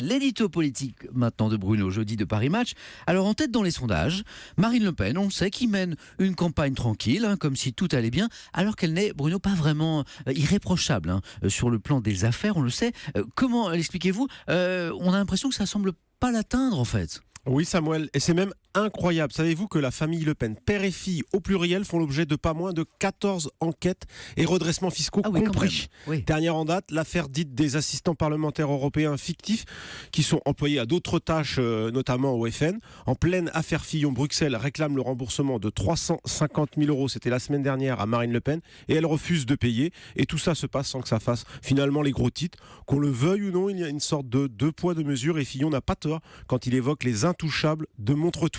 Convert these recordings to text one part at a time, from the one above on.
l'édito politique maintenant de Bruno Jeudi de Paris Match. Alors en tête dans les sondages, Marine Le Pen, on le sait, qui mène une campagne tranquille, comme si tout allait bien, alors qu'elle n'est, Bruno, pas vraiment irréprochable sur le plan des affaires, on le sait. Comment l'expliquez-vous? On a l'impression que ça semble pas l'atteindre en fait. Oui Samuel, et c'est même incroyable. Savez-vous que la famille Le Pen, père et fille au pluriel, font l'objet de pas moins de 14 enquêtes et redressements fiscaux compris. Oui. Dernière en date, l'affaire dite des assistants parlementaires européens fictifs qui sont employés à d'autres tâches, notamment au FN. En pleine affaire Fillon, Bruxelles réclame le remboursement de 350 000 €, c'était la semaine dernière, à Marine Le Pen, et elle refuse de payer. Et tout ça se passe sans que ça fasse finalement les gros titres. Qu'on le veuille ou non, il y a une sorte de deux poids, deux mesures, et Fillon n'a pas tort quand il évoque les intouchables de Montretout.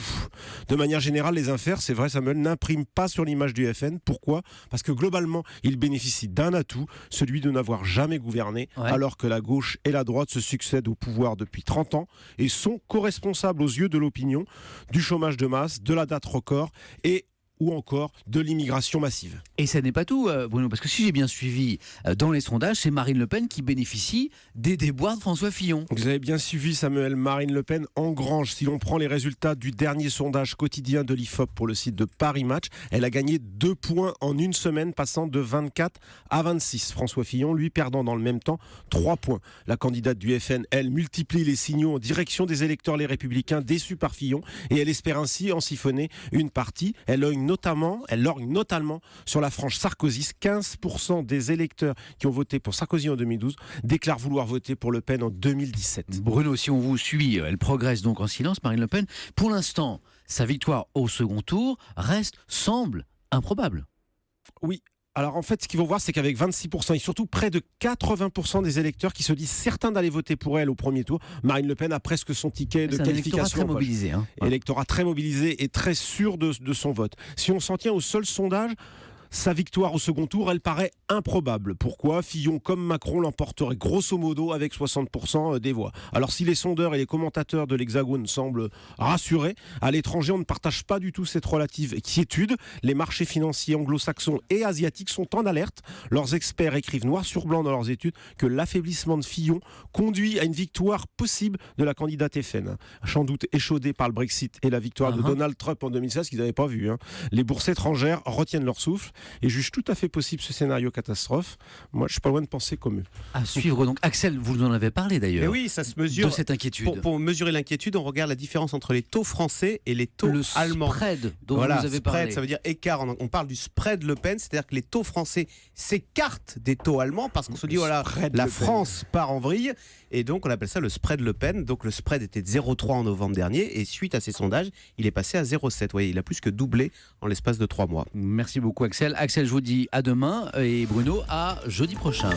De manière générale, les affaires, c'est vrai Samuel, n'impriment pas sur l'image du FN. Pourquoi ? Parce que globalement, il bénéficie d'un atout, celui de n'avoir jamais gouverné, alors que la gauche et la droite se succèdent au pouvoir depuis 30 ans et sont co-responsables aux yeux de l'opinion du chômage de masse, de la date record ou encore de l'immigration massive. Et ça n'est pas tout, Bruno, parce que si j'ai bien suivi dans les sondages, c'est Marine Le Pen qui bénéficie des déboires de François Fillon. Vous avez bien suivi Samuel, Marine Le Pen engrange, si l'on prend les résultats du dernier sondage quotidien de l'IFOP pour le site de Paris Match, elle a gagné 2 points en une semaine, passant de 24 à 26. François Fillon, lui, perdant dans le même temps 3 points. La candidate du FN, elle, multiplie les signaux en direction des électeurs les Républicains déçus par Fillon, et elle espère ainsi en siphonner une partie. Elle lorgne notamment sur la frange Sarkozy. 15% des électeurs qui ont voté pour Sarkozy en 2012 déclarent vouloir voter pour Le Pen en 2017. Bruno, si on vous suit, elle progresse donc en silence, Marine Le Pen. Pour l'instant, sa victoire au second tour semble improbable. Oui. Alors en fait, ce qu'il faut voir, c'est qu'avec 26% et surtout près de 80% des électeurs qui se disent certains d'aller voter pour elle au premier tour, Marine Le Pen a presque son ticket de qualification. Électorat très mobilisé. Électorat très mobilisé et très sûr de son vote. Si on s'en tient au seul sondage, sa victoire au second tour, elle paraît improbable. Pourquoi ? Fillon, comme Macron, l'emporterait grosso modo avec 60% des voix. Alors si les sondeurs et les commentateurs de l'Hexagone semblent rassurés, à l'étranger, on ne partage pas du tout cette relative quiétude. Les marchés financiers anglo-saxons et asiatiques sont en alerte. Leurs experts écrivent noir sur blanc dans leurs études que l'affaiblissement de Fillon conduit à une victoire possible de la candidate FN. Sans doute échaudée par le Brexit et la victoire de Donald Trump en 2016, qu'ils n'avaient pas vu. Les bourses étrangères retiennent leur souffle et jugent tout à fait possible ce scénario catastrophe. Moi, je suis pas loin de penser comme eux. À suivre donc. Axel, vous en avez parlé d'ailleurs. Mais oui, ça se mesure. De cette inquiétude. Pour mesurer l'inquiétude, on regarde la différence entre les taux français et les taux allemands. Le spread dont vous avez parlé. Ça veut dire écart. On parle du spread Le Pen, c'est-à-dire que les taux français s'écartent des taux allemands parce qu'on se dit voilà, la France part en vrille et donc on appelle ça le spread Le Pen. Donc le spread était de 0,3 en novembre dernier et suite à ces sondages, il est passé à 0,7. Vous voyez, il a plus que doublé en l'espace de 3 mois. Merci beaucoup Axel. Axel, je vous dis à demain et Bruno à jeudi prochain.